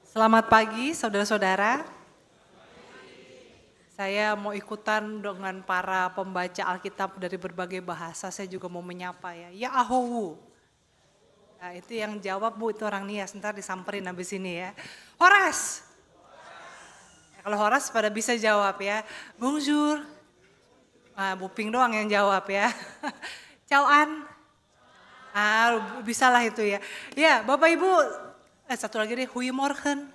Selamat pagi saudara-saudara. Saya mau ikutan dengan para pembaca Alkitab dari berbagai bahasa, saya juga mau menyapa ya. Ya Ahowu. Nah, itu yang jawab Bu, itu orang Nias, ntar disamperin habis ini ya. Horas. Ya, kalau Horas pada bisa jawab ya. Bonjour. Nah, Bu Ping doang yang jawab ya. Ciao An. Bisa lah itu ya. Ya Bapak Ibu, satu lagi deh, Goedemorgen.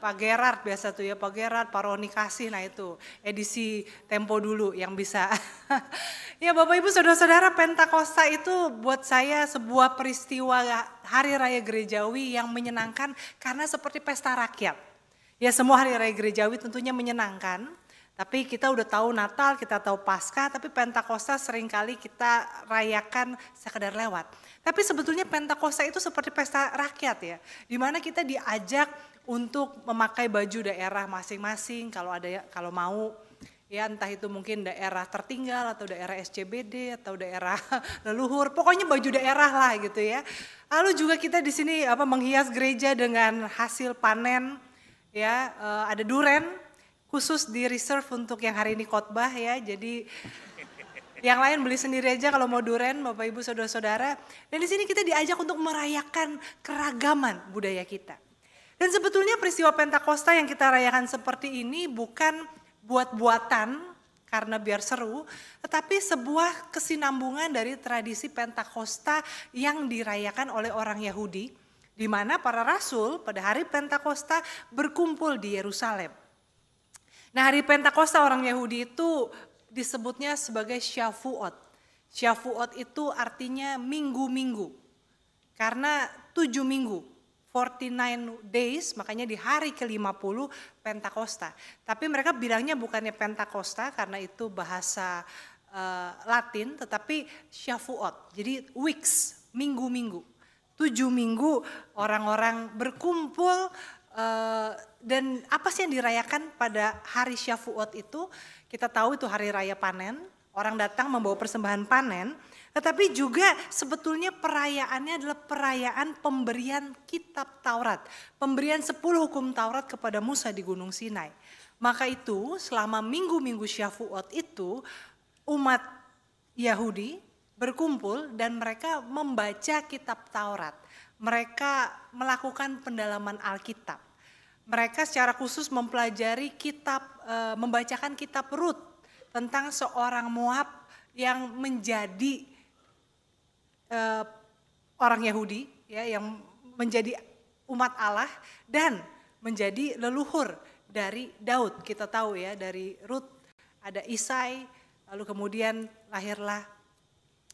Pak Gerard biasa tuh ya, Pak Gerard, Pak Roni kasih, nah itu edisi Tempo dulu yang bisa. Ya Bapak Ibu Saudara-saudara, Pentakosta itu buat saya sebuah peristiwa hari raya gerejawi yang menyenangkan karena seperti pesta rakyat. Ya semua hari raya gerejawi tentunya menyenangkan, tapi kita udah tahu Natal, kita tahu Paskah, tapi Pentakosta seringkali kita rayakan sekedar lewat. Tapi sebetulnya Pentakosta itu seperti pesta rakyat ya, di mana kita diajak untuk memakai baju daerah masing-masing kalau mau ya, entah itu mungkin daerah tertinggal atau daerah SCBD atau daerah leluhur, pokoknya baju daerah lah gitu ya. Lalu juga kita di sini menghias gereja dengan hasil panen ya, ada duren khusus di reserve untuk yang hari ini khotbah ya, jadi yang lain beli sendiri aja kalau mau duren Bapak Ibu Saudara-saudara. Dan di sini kita diajak untuk merayakan keragaman budaya kita. Dan sebetulnya peristiwa Pentakosta yang kita rayakan seperti ini bukan buat-buatan karena biar seru, tetapi sebuah kesinambungan dari tradisi Pentakosta yang dirayakan oleh orang Yahudi, di mana para rasul pada hari Pentakosta berkumpul di Yerusalem. Nah, hari Pentakosta orang Yahudi itu disebutnya sebagai Shavuot. Shavuot itu artinya minggu-minggu, karena 7 minggu. 49 days, makanya di hari ke-50 Pentakosta. Tapi mereka bilangnya bukannya Pentakosta karena itu bahasa Latin, tetapi Shavuot. Jadi weeks, minggu-minggu. 7 minggu orang-orang berkumpul, dan apa sih yang dirayakan pada hari Shavuot itu? Kita tahu itu hari raya panen, orang datang membawa persembahan panen. Tetapi juga sebetulnya perayaannya adalah perayaan pemberian kitab Taurat. Pemberian 10 hukum Taurat kepada Musa di Gunung Sinai. Maka itu selama minggu-minggu Shavuot itu umat Yahudi berkumpul dan mereka membaca kitab Taurat. Mereka melakukan pendalaman Alkitab. Mereka secara khusus mempelajari membacakan kitab Rut tentang seorang Moab yang menjadi orang Yahudi ya, yang menjadi umat Allah dan menjadi leluhur dari Daud. Kita tahu ya, dari Rut ada Isai, lalu kemudian lahirlah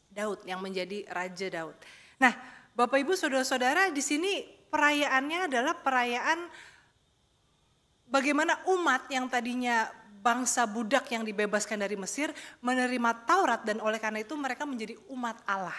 Daud yang menjadi Raja Daud. Nah, Bapak Ibu Saudara-saudara, di sini perayaannya adalah perayaan bagaimana umat yang tadinya bangsa budak yang dibebaskan dari Mesir menerima Taurat, dan oleh karena itu mereka menjadi umat Allah.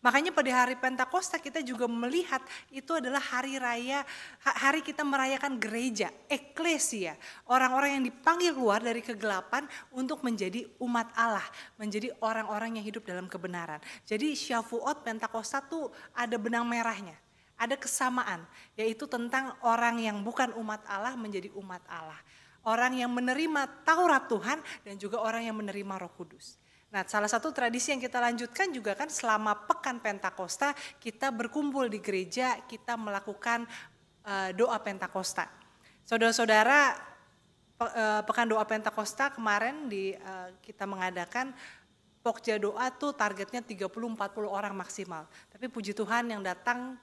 Makanya pada hari Pentakosta kita juga melihat itu adalah hari kita merayakan gereja, eklesia. Orang-orang yang dipanggil keluar dari kegelapan untuk menjadi umat Allah, menjadi orang-orang yang hidup dalam kebenaran. Jadi Shavuot Pentakosta tuh ada benang merahnya, ada kesamaan, yaitu tentang orang yang bukan umat Allah menjadi umat Allah. Orang yang menerima Taurat Tuhan dan juga orang yang menerima Roh Kudus. Nah, salah satu tradisi yang kita lanjutkan juga kan selama pekan Pentakosta kita berkumpul di gereja, kita melakukan doa Pentakosta. Saudara-saudara, pekan doa Pentakosta kemarin kita mengadakan pokja doa tuh targetnya 30-40 orang maksimal. Tapi puji Tuhan yang datang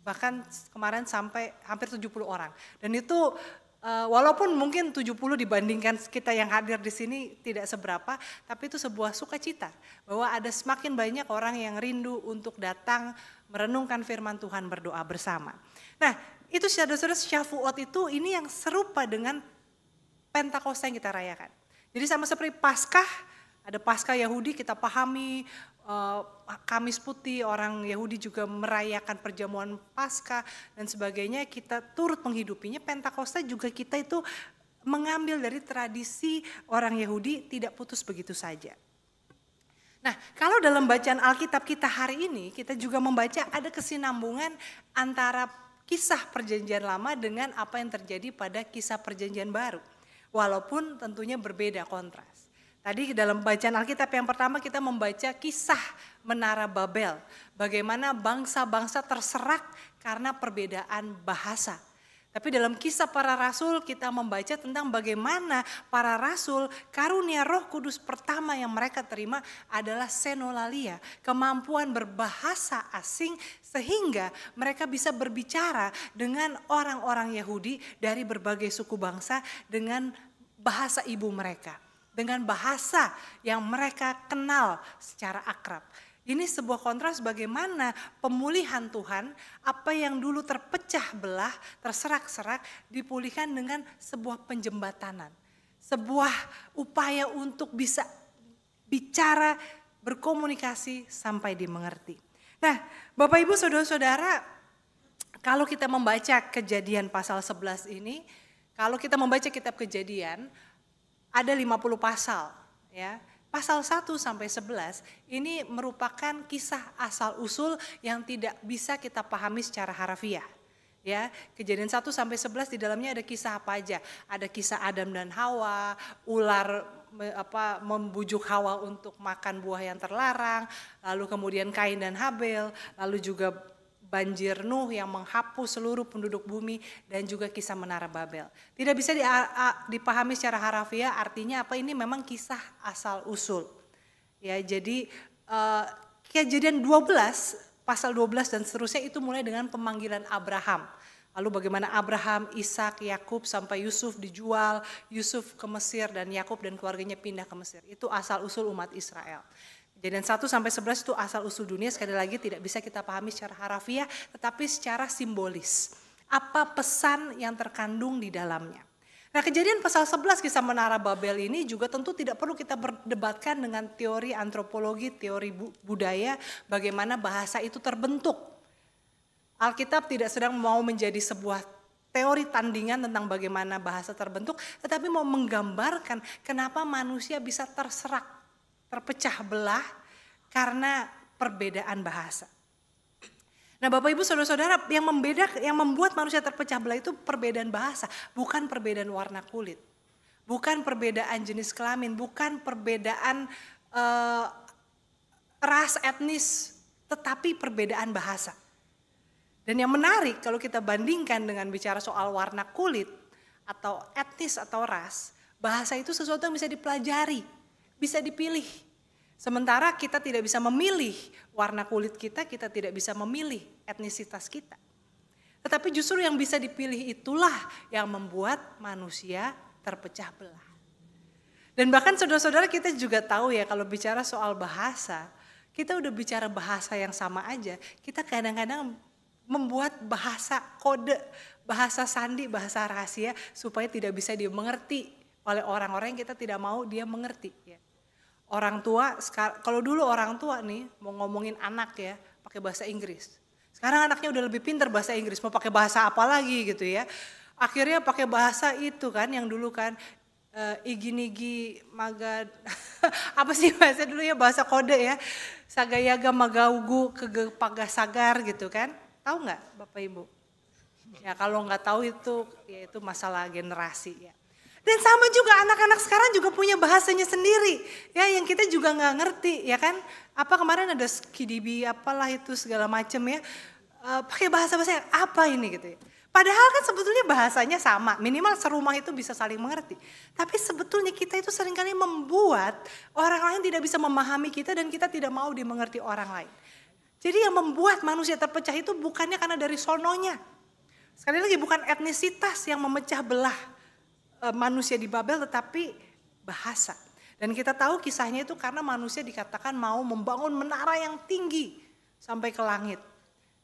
bahkan kemarin sampai hampir 70 orang. Dan itu walaupun mungkin 70 dibandingkan kita yang hadir di sini tidak seberapa, tapi itu sebuah sukacita bahwa ada semakin banyak orang yang rindu untuk datang merenungkan firman Tuhan, berdoa bersama. Nah, itu saudara-saudara, Shavuot itu ini yang serupa dengan Pentakosta yang kita rayakan. Jadi sama seperti Paskah, ada Paskah Yahudi kita pahami, Kamis Putih orang Yahudi juga merayakan perjamuan Paskah dan sebagainya, kita turut menghidupinya. Pentakosta juga kita itu mengambil dari tradisi orang Yahudi, tidak putus begitu saja. Nah, kalau dalam bacaan Alkitab kita hari ini, kita juga membaca ada kesinambungan antara kisah perjanjian lama dengan apa yang terjadi pada kisah perjanjian baru. Walaupun tentunya berbeda kontras. Tadi dalam bacaan Alkitab yang pertama kita membaca kisah Menara Babel. Bagaimana bangsa-bangsa terserak karena perbedaan bahasa. Tapi dalam kisah para rasul kita membaca tentang bagaimana para rasul karunia Roh Kudus pertama yang mereka terima adalah senolalia, kemampuan berbahasa asing sehingga mereka bisa berbicara dengan orang-orang Yahudi dari berbagai suku bangsa dengan bahasa ibu mereka, dengan bahasa yang mereka kenal secara akrab. Ini sebuah kontras bagaimana pemulihan Tuhan, apa yang dulu terpecah belah, terserak-serak, dipulihkan dengan sebuah penjembatanan. Sebuah upaya untuk bisa bicara, berkomunikasi sampai dimengerti. Nah, Bapak Ibu Saudara-saudara, kalau kita membaca Kejadian pasal 11 ini, kalau kita membaca kitab Kejadian, ada 50 pasal, ya. Pasal 1 sampai 11 ini merupakan kisah asal-usul yang tidak bisa kita pahami secara harafiah. Ya, Kejadian 1 sampai 11 di dalamnya ada kisah apa aja? Ada kisah Adam dan Hawa, ular membujuk Hawa untuk makan buah yang terlarang, lalu kemudian Kain dan Habel, lalu juga banjir Nuh yang menghapus seluruh penduduk bumi, dan juga kisah Menara Babel. Tidak bisa dipahami secara harafiah, artinya apa, ini memang kisah asal usul. Ya, jadi Kejadian 12, pasal 12 dan seterusnya itu mulai dengan pemanggilan Abraham. Lalu bagaimana Abraham, Ishak, Yakub sampai Yusuf dijual, Yusuf ke Mesir dan Yakub dan keluarganya pindah ke Mesir. Itu asal usul umat Israel. Kejadian 1 sampai 11 itu asal usul dunia, sekali lagi tidak bisa kita pahami secara harafiah, tetapi secara simbolis. Apa pesan yang terkandung di dalamnya. Nah, Kejadian pasal 11 kisah Menara Babel ini juga tentu tidak perlu kita berdebatkan dengan teori antropologi, teori budaya, bagaimana bahasa itu terbentuk. Alkitab tidak sedang mau menjadi sebuah teori tandingan tentang bagaimana bahasa terbentuk, tetapi mau menggambarkan kenapa manusia bisa terserak, terpecah belah karena perbedaan bahasa. Nah, Bapak Ibu Saudara-saudara, yang membuat manusia terpecah belah itu perbedaan bahasa, bukan perbedaan warna kulit, bukan perbedaan jenis kelamin, bukan perbedaan ras etnis, tetapi perbedaan bahasa. Dan yang menarik kalau kita bandingkan dengan bicara soal warna kulit atau etnis atau ras, bahasa itu sesuatu yang bisa dipelajari, bisa dipilih. Sementara kita tidak bisa memilih warna kulit kita tidak bisa memilih etnisitas kita. Tetapi justru yang bisa dipilih itulah yang membuat manusia terpecah belah. Dan bahkan saudara-saudara kita juga tahu ya, kalau bicara soal bahasa, kita udah bicara bahasa yang sama aja, kita kadang-kadang membuat bahasa kode, bahasa sandi, bahasa rahasia supaya tidak bisa dimengerti oleh orang-orang yang kita tidak mau dia mengerti. Ya. Orang tua, kalau dulu orang tua nih mau ngomongin anak ya pakai bahasa Inggris. Sekarang anaknya udah lebih pintar bahasa Inggris, mau pakai bahasa apa lagi gitu ya. Akhirnya pakai bahasa itu kan yang dulu kan iginigi magad, apa sih bahasa dulu ya, bahasa kode ya. Sagayaga magaugu kegepagasagar gitu kan. Tahu nggak Bapak Ibu? Ya kalau nggak tahu itu ya itu masalah generasi ya. Dan sama juga anak-anak sekarang juga punya bahasanya sendiri ya, yang kita juga nggak ngerti ya kan. Apa kemarin ada skidibi apalah itu segala macam ya, pakai bahasa-bahasa yang apa ini gitu ya. Padahal kan sebetulnya bahasanya sama, minimal serumah itu bisa saling mengerti. Tapi sebetulnya kita itu seringkali membuat orang lain tidak bisa memahami kita dan kita tidak mau dimengerti orang lain. Jadi yang membuat manusia terpecah itu bukannya karena dari sononya. Sekali lagi bukan etnisitas yang memecah belah manusia di Babel, tetapi bahasa. Dan kita tahu kisahnya itu karena manusia dikatakan mau membangun menara yang tinggi sampai ke langit.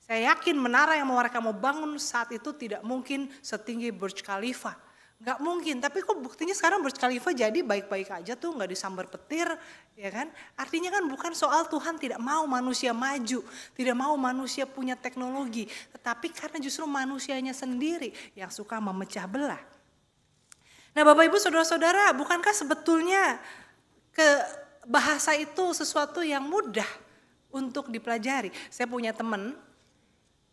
Saya yakin menara yang mereka mau bangun saat itu tidak mungkin setinggi Burj Khalifa. Nggak mungkin, tapi kok buktinya sekarang Burj Khalifa jadi baik-baik aja tuh, nggak disambar petir, ya kan? Artinya kan bukan soal Tuhan tidak mau manusia maju, tidak mau manusia punya teknologi, tetapi karena justru manusianya sendiri yang suka memecah belah. Nah, Bapak Ibu Saudara-saudara, bukankah sebetulnya bahasa itu sesuatu yang mudah untuk dipelajari? Saya punya teman,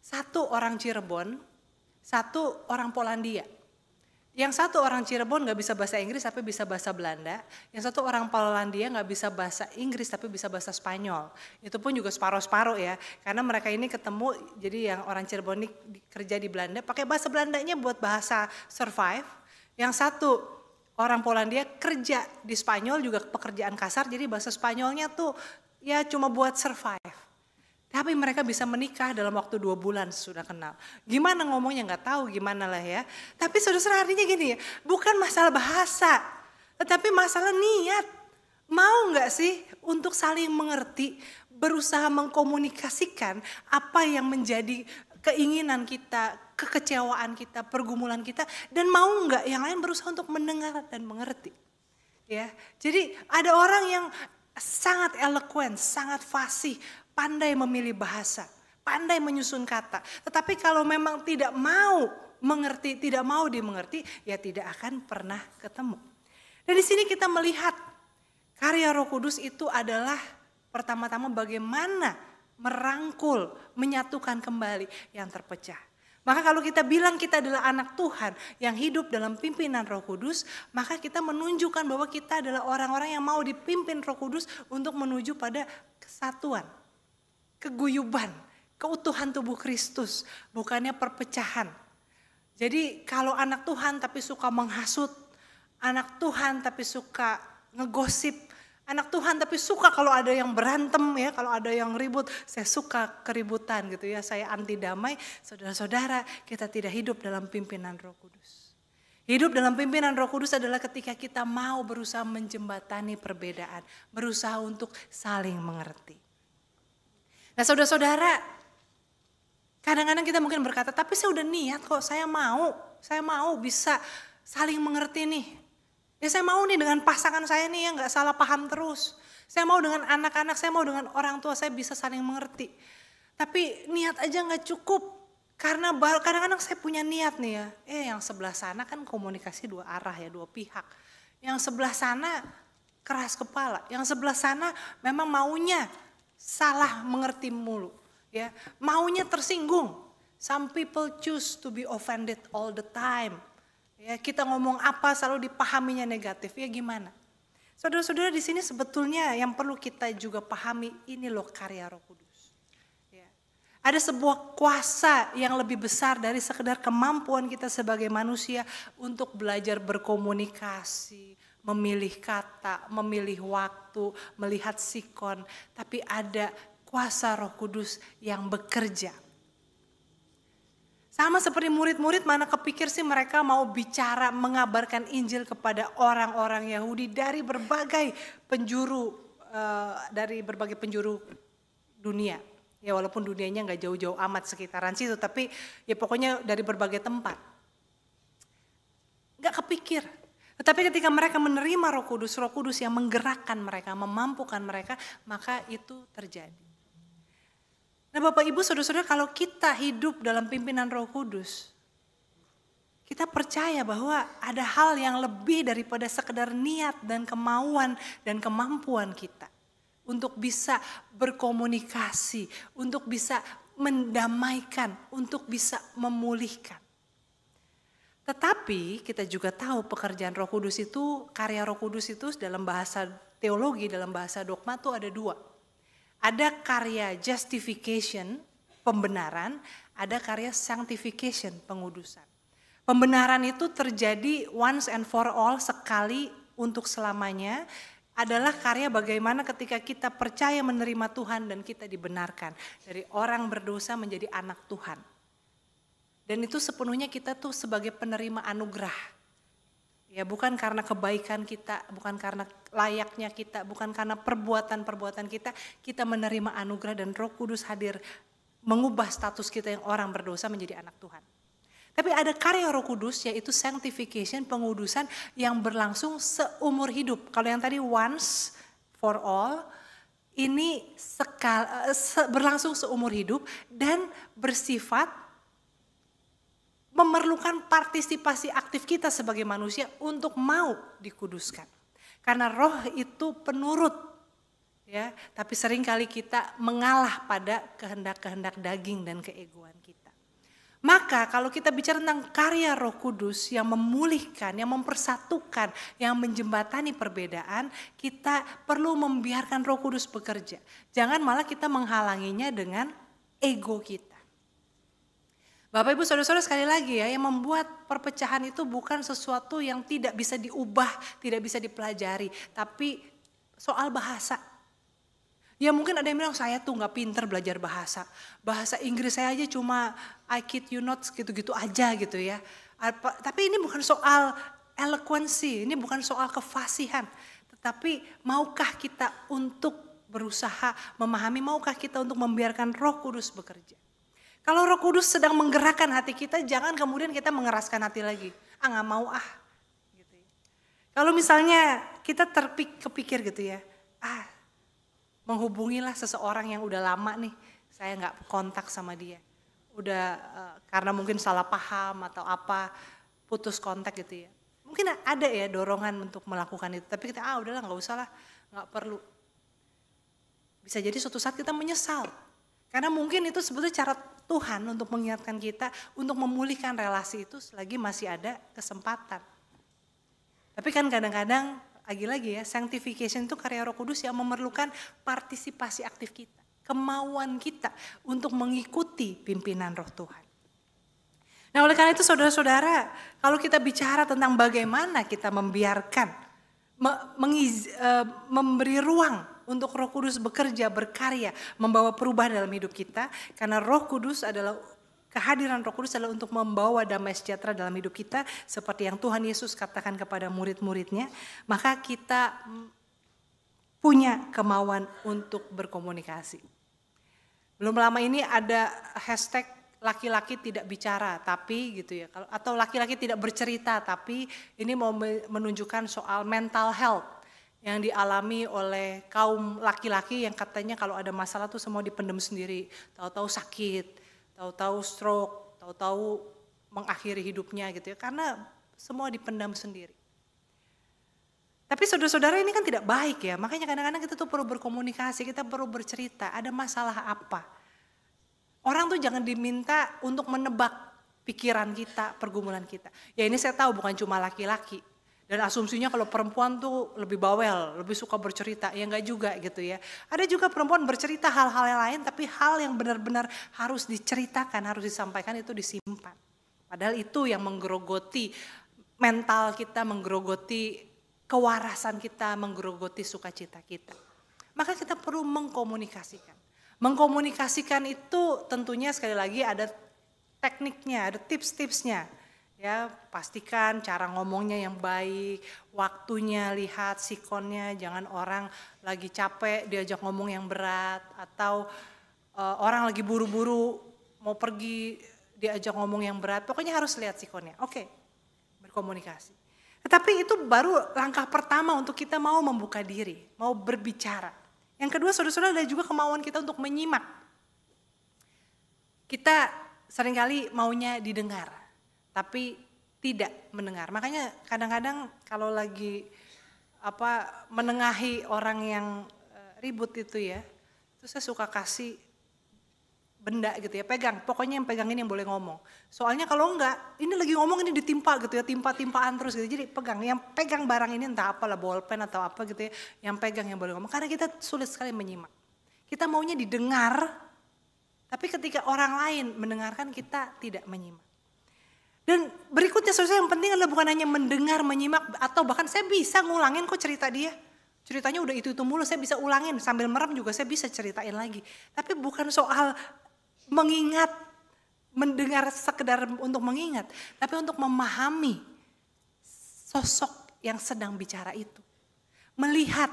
satu orang Cirebon, satu orang Polandia. Yang satu orang Cirebon nggak bisa bahasa Inggris tapi bisa bahasa Belanda. Yang satu orang Polandia nggak bisa bahasa Inggris tapi bisa bahasa Spanyol. Itu pun juga separuh-separuh ya. Karena mereka ini ketemu, jadi yang orang Cirebon ini kerja di Belanda pakai bahasa Belandanya buat bahasa survive. Yang satu orang Polandia kerja di Spanyol juga pekerjaan kasar, jadi bahasa Spanyolnya tuh ya cuma buat survive. Tapi mereka bisa menikah dalam waktu 2 bulan sudah kenal. Gimana ngomongnya nggak tahu, gimana lah ya. Tapi saudara artinya gini ya, bukan masalah bahasa, tetapi masalah niat. Mau nggak sih untuk saling mengerti, berusaha mengkomunikasikan apa yang menjadi keinginan kita, kekecewaan kita, pergumulan kita, dan mau nggak yang lain berusaha untuk mendengar dan mengerti. Ya, jadi ada orang yang sangat eloquent, sangat fasih, pandai memilih bahasa, pandai menyusun kata. Tetapi kalau memang tidak mau mengerti, tidak mau dimengerti, ya tidak akan pernah ketemu. Dan di sini kita melihat karya Roh Kudus itu adalah pertama-tama bagaimana merangkul, menyatukan kembali yang terpecah. Maka kalau kita bilang kita adalah anak Tuhan yang hidup dalam pimpinan Roh Kudus, maka kita menunjukkan bahwa kita adalah orang-orang yang mau dipimpin Roh Kudus untuk menuju pada kesatuan, keguyuban, keutuhan tubuh Kristus, bukannya perpecahan. Jadi kalau anak Tuhan tapi suka menghasut, anak Tuhan tapi suka ngegosip, anak Tuhan tapi suka kalau ada yang berantem ya, kalau ada yang ribut, saya suka keributan gitu ya, saya anti damai. Saudara-saudara, kita tidak hidup dalam pimpinan Roh Kudus. Hidup dalam pimpinan Roh Kudus adalah ketika kita mau berusaha menjembatani perbedaan, berusaha untuk saling mengerti. Nah saudara-saudara, kadang-kadang kita mungkin berkata, tapi saya udah niat kok, saya mau bisa saling mengerti nih. Ya saya mau nih dengan pasangan saya nih yang gak salah paham terus. Saya mau dengan anak-anak, saya mau dengan orang tua saya bisa saling mengerti. Tapi niat aja gak cukup. Karena kadang-kadang saya punya niat nih ya. Yang sebelah sana kan komunikasi 2 arah ya, 2 pihak. Yang sebelah sana keras kepala. Yang sebelah sana memang maunya salah mengerti mulu. Ya, maunya tersinggung. Some people choose to be offended all the time. Ya, kita ngomong apa selalu dipahaminya negatif, ya gimana? Saudara-saudara di sini sebetulnya yang perlu kita juga pahami ini loh karya Roh Kudus. Ya. Ada sebuah kuasa yang lebih besar dari sekedar kemampuan kita sebagai manusia untuk belajar berkomunikasi, memilih kata, memilih waktu, melihat sikon. Tapi ada kuasa Roh Kudus yang bekerja. Sama seperti murid-murid, mana kepikir sih mereka mau bicara mengabarkan Injil kepada orang-orang Yahudi dari berbagai penjuru dunia. Ya walaupun dunianya nggak jauh-jauh amat sekitaran situ, tapi ya pokoknya dari berbagai tempat. Nggak kepikir. Tetapi ketika mereka menerima Roh Kudus yang menggerakkan mereka, memampukan mereka, maka itu terjadi. Nah Bapak Ibu saudara-saudara, kalau kita hidup dalam pimpinan Roh Kudus, kita percaya bahwa ada hal yang lebih daripada sekedar niat dan kemauan dan kemampuan kita untuk bisa berkomunikasi, untuk bisa mendamaikan, untuk bisa memulihkan. Tetapi kita juga tahu pekerjaan Roh Kudus itu, karya Roh Kudus itu dalam bahasa teologi, dalam bahasa dogma itu ada 2. Ada karya justification, pembenaran, ada karya sanctification, pengudusan. Pembenaran itu terjadi once and for all, sekali untuk selamanya, adalah karya bagaimana ketika kita percaya menerima Tuhan dan kita dibenarkan. Dari orang berdosa menjadi anak Tuhan. Dan itu sepenuhnya kita tuh sebagai penerima anugerah. Ya bukan karena kebaikan kita, bukan karena layaknya kita, bukan karena perbuatan-perbuatan kita, kita menerima anugerah dan Roh Kudus hadir mengubah status kita yang orang berdosa menjadi anak Tuhan. Tapi ada karya Roh Kudus yaitu sanctification, pengudusan yang berlangsung seumur hidup. Kalau yang tadi once for all, ini berlangsung seumur hidup dan bersifat memerlukan partisipasi aktif kita sebagai manusia untuk mau dikuduskan. Karena roh itu penurut, ya, tapi seringkali kita mengalah pada kehendak-kehendak daging dan keegoan kita. Maka kalau kita bicara tentang karya Roh Kudus yang memulihkan, yang mempersatukan, yang menjembatani perbedaan, kita perlu membiarkan Roh Kudus bekerja. Jangan malah kita menghalanginya dengan ego kita. Bapak Ibu Saudara-saudara, sekali lagi ya, yang membuat perpecahan itu bukan sesuatu yang tidak bisa diubah, tidak bisa dipelajari, tapi soal bahasa. Ya mungkin ada yang bilang saya tuh gak pinter belajar bahasa. Bahasa Inggris saya aja cuma I kid you not gitu-gitu aja gitu ya. Tapi ini bukan soal eloquency, ini bukan soal kefasihan. Tetapi maukah kita untuk berusaha memahami, maukah kita untuk membiarkan Roh Kudus bekerja. Kalau Roh Kudus sedang menggerakkan hati kita, jangan kemudian kita mengeraskan hati lagi. Gak mau Gitu ya. Kalau misalnya kita kepikir gitu ya, menghubungilah seseorang yang udah lama nih, saya gak kontak sama dia. Udah karena mungkin salah paham atau apa, putus kontak gitu ya. Mungkin ada ya dorongan untuk melakukan itu, tapi kita udahlah gak usah lah, gak perlu. Bisa jadi suatu saat kita menyesal. Karena mungkin itu sebetulnya cara Tuhan untuk mengingatkan kita, untuk memulihkan relasi itu selagi masih ada kesempatan. Tapi kan kadang-kadang, lagi-lagi ya, sanctification itu karya Roh Kudus yang memerlukan partisipasi aktif kita. Kemauan kita untuk mengikuti pimpinan Roh Tuhan. Nah oleh karena itu saudara-saudara, kalau kita bicara tentang bagaimana kita membiarkan, memberi ruang untuk Roh Kudus bekerja, berkarya, membawa perubahan dalam hidup kita. Karena Roh Kudus adalah, kehadiran Roh Kudus adalah untuk membawa damai sejahtera dalam hidup kita. Seperti yang Tuhan Yesus katakan kepada murid-muridnya. Maka kita punya kemauan untuk berkomunikasi. Belum lama ini ada hashtag laki-laki tidak bicara tapi gitu ya. Atau laki-laki tidak bercerita tapi ini mau menunjukkan soal mental health. Yang dialami oleh kaum laki-laki yang katanya kalau ada masalah tuh semua dipendam sendiri. Tahu-tahu sakit, tahu-tahu stroke, tahu-tahu mengakhiri hidupnya gitu ya. Karena semua dipendam sendiri. Tapi saudara-saudara ini kan tidak baik ya. Makanya kadang-kadang kita tuh perlu berkomunikasi, kita perlu bercerita. Ada masalah apa? Orang tuh jangan diminta untuk menebak pikiran kita, pergumulan kita. Ya ini saya tahu bukan cuma laki-laki. Dan asumsinya kalau perempuan tuh lebih bawel, lebih suka bercerita, ya enggak juga gitu ya. Ada juga perempuan bercerita hal-hal yang lain, tapi hal yang benar-benar harus diceritakan, harus disampaikan itu disimpan. Padahal itu yang menggerogoti mental kita, menggerogoti kewarasan kita, menggerogoti sukacita kita. Maka kita perlu mengkomunikasikan. Mengkomunikasikan itu tentunya sekali lagi ada tekniknya, ada tips-tipsnya. Ya, pastikan cara ngomongnya yang baik, waktunya, lihat sikonnya, jangan orang lagi capek diajak ngomong yang berat, atau orang lagi buru-buru mau pergi diajak ngomong yang berat, pokoknya harus lihat sikonnya. Oke, berkomunikasi. Tetapi itu baru langkah pertama untuk kita mau membuka diri, mau berbicara. Yang kedua saudara-saudara ada juga kemauan kita untuk menyimak. Kita seringkali maunya didengar. Tapi tidak mendengar. Makanya kadang-kadang kalau lagi menengahi orang yang ribut itu ya, itu saya suka kasih benda gitu ya, pegang. Pokoknya yang pegang ini yang boleh ngomong. Soalnya kalau enggak, ini lagi ngomong ini ditimpa gitu ya, timpa-timpaan terus gitu. Jadi pegang, yang pegang barang ini entah apalah bolpen atau apa gitu ya, yang pegang yang boleh ngomong. Karena kita sulit sekali menyimak. Kita maunya didengar, tapi ketika orang lain mendengarkan kita tidak menyimak. Dan berikutnya saudara yang penting adalah bukan hanya mendengar, menyimak, atau bahkan saya bisa ngulangin kok cerita dia. Ceritanya udah itu mulu, saya bisa ulangin sambil merem juga saya bisa ceritain lagi. Tapi bukan soal mengingat, mendengar sekedar untuk mengingat, tapi untuk memahami sosok yang sedang bicara itu. Melihat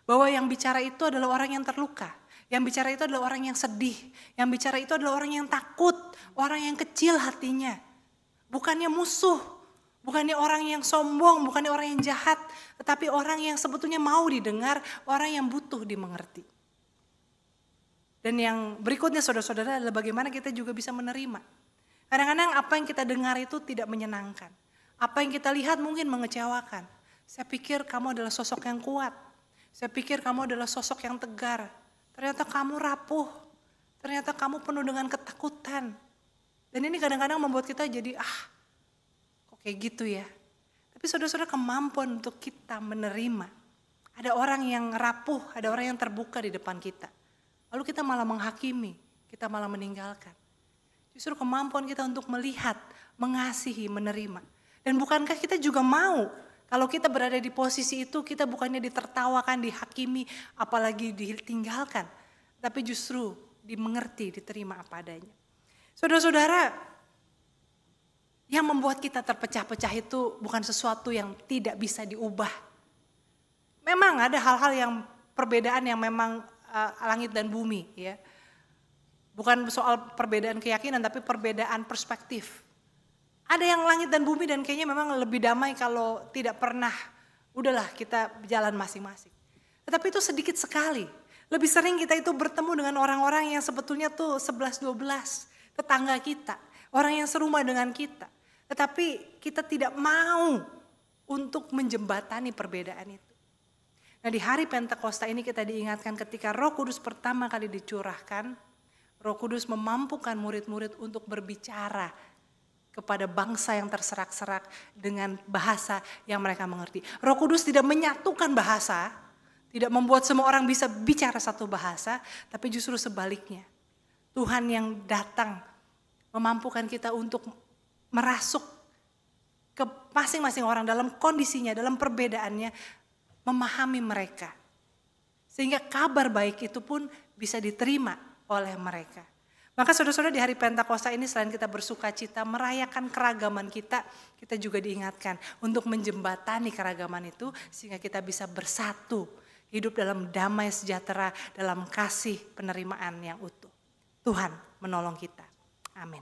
bahwa yang bicara itu adalah orang yang terluka. Yang bicara itu adalah orang yang sedih. Yang bicara itu adalah orang yang takut, orang yang kecil hatinya. Bukannya musuh, bukannya orang yang sombong, bukannya orang yang jahat, tetapi orang yang sebetulnya mau didengar, orang yang butuh dimengerti. Dan yang berikutnya saudara-saudara adalah bagaimana kita juga bisa menerima. Kadang-kadang apa yang kita dengar itu tidak menyenangkan. Apa yang kita lihat mungkin mengecewakan. Saya pikir kamu adalah sosok yang kuat. Saya pikir kamu adalah sosok yang tegar. Ternyata kamu rapuh. Ternyata kamu penuh dengan ketakutan. Dan ini kadang-kadang membuat kita jadi kok kayak gitu ya. Tapi saudara-saudara, kemampuan untuk kita menerima. Ada orang yang rapuh, ada orang yang terbuka di depan kita. Lalu kita malah menghakimi, kita malah meninggalkan. Justru kemampuan kita untuk melihat, mengasihi, menerima. Dan bukankah kita juga mau kalau kita berada di posisi itu, kita bukannya ditertawakan, dihakimi, apalagi ditinggalkan. Tapi justru dimengerti, diterima apa adanya. Saudara-saudara, yang membuat kita terpecah-pecah itu bukan sesuatu yang tidak bisa diubah. Memang ada hal-hal yang perbedaan yang memang langit dan bumi ya. Bukan soal perbedaan keyakinan tapi perbedaan perspektif. Ada yang langit dan bumi dan kayaknya memang lebih damai kalau tidak pernah, udahlah kita jalan masing-masing. Tetapi itu sedikit sekali. Lebih sering kita itu bertemu dengan orang-orang yang sebetulnya tuh 11-12, tetangga kita, orang yang serumah dengan kita. Tetapi kita tidak mau untuk menjembatani perbedaan itu. Nah di hari Pentakosta ini kita diingatkan ketika Roh Kudus pertama kali dicurahkan, Roh Kudus memampukan murid-murid untuk berbicara kepada bangsa yang terserak-serak dengan bahasa yang mereka mengerti. Roh Kudus tidak menyatukan bahasa, tidak membuat semua orang bisa bicara satu bahasa, tapi justru sebaliknya. Tuhan yang datang memampukan kita untuk merasuk ke masing-masing orang dalam kondisinya, dalam perbedaannya, memahami mereka. Sehingga kabar baik itu pun bisa diterima oleh mereka. Maka saudara-saudara di hari Pentakosta ini selain kita bersuka cita merayakan keragaman kita, kita juga diingatkan untuk menjembatani keragaman itu sehingga kita bisa bersatu, hidup dalam damai sejahtera, dalam kasih penerimaan yang utuh. Tuhan menolong kita. Amin.